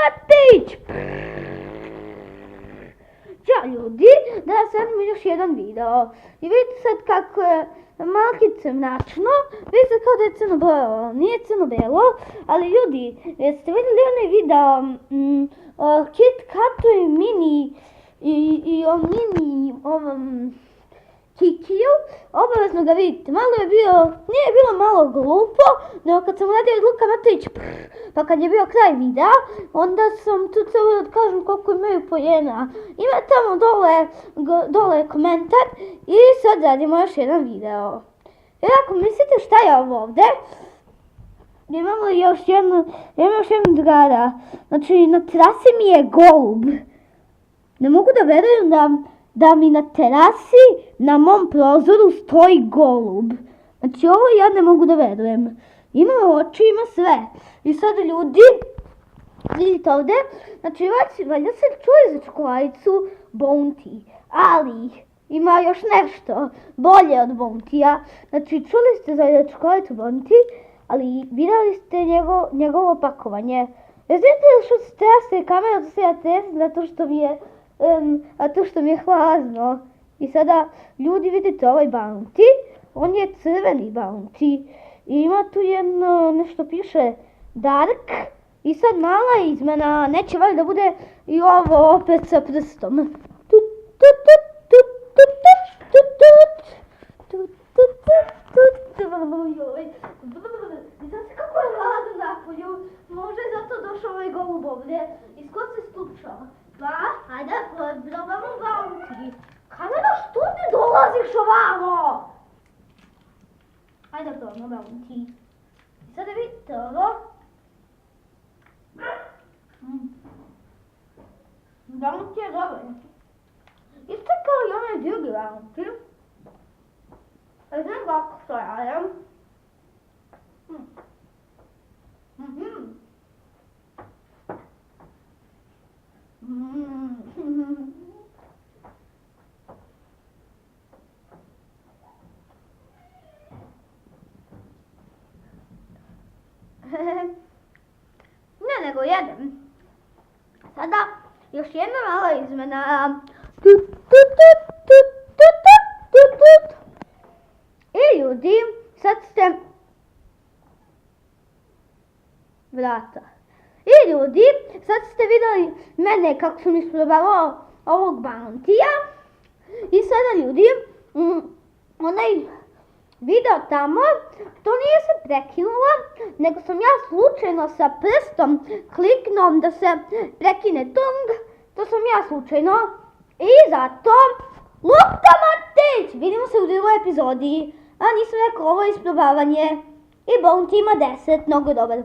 Matić! Ćao ljudi, danas radim još jedan video. I vidite sad kako je malkice mračno, vidite kao da je crno-belo, nije crno-belo, ali ljudi, jeste vidjeli onaj video o Kit Katu i Mini i o Mini ovom Kikiju, obavezno ga vidite, malo je bio, nije bilo malo glupo, nego kad sam uradio od Luka Matić, pa kad je bio kraj videa, onda sam tu trebala da kažem koliko imaju poena. Ima tamo dole komentar i sad radimo još jedan video. I ako mislite šta je ovo ovde, imamo još jednu drugara. Znači na terasi mi je golub. Ne mogu da verujem da mi na terasi na mom prozoru stoji golub. Znači ovo ja ne mogu da verujem. Ima oči, ima sve. I sad ljudi, vidite ovde, znači valjda se čuje za čokoladicu Bounty, ali ima još nešto bolje od Bounty-a. Znači čuli ste za čokoladicu Bounty, ali vidjeli ste njegovo opakovanje. Znate što se trese kamera, da se ja tresem zato što mi je hladno. I sada ljudi vidite ovaj Bounty, on je crveni Bounty. I ima tu jedno, nešto piše Dark. I sad mala izmena, neće valjda da bude i ovo opet sa prstom. Znate kako je hladno napolju? Možda je zato došao ovaj golub ovdje. I skoro se stučao. Pa, hajde probamo Bounty. Kamera, što ti dolaziš ovamo? Hajde probamo Bounty. I sada vidite ovo. Bounty je dobar. Isto kao i onaj drugi Bounty. Znam kako to radim. Ne, nego jedem. Sada još jedna mala izmena. I ljudi, sad ste vrata. I ljudi, sad ste vidjeli mene kako sam isprobavao ovog Bounty-a. I sada ljudi, onaj video tamo, to nije se prekinula, nego sam ja slučajno sa prstom kliknuo da se prekine tung. To sam ja slučajno. I zato, Luka Matić! Vidimo se u drugoj epizodi. A nisam rekao, ovo je isprobavanje. I Bounty ima 10, mnogo dobar.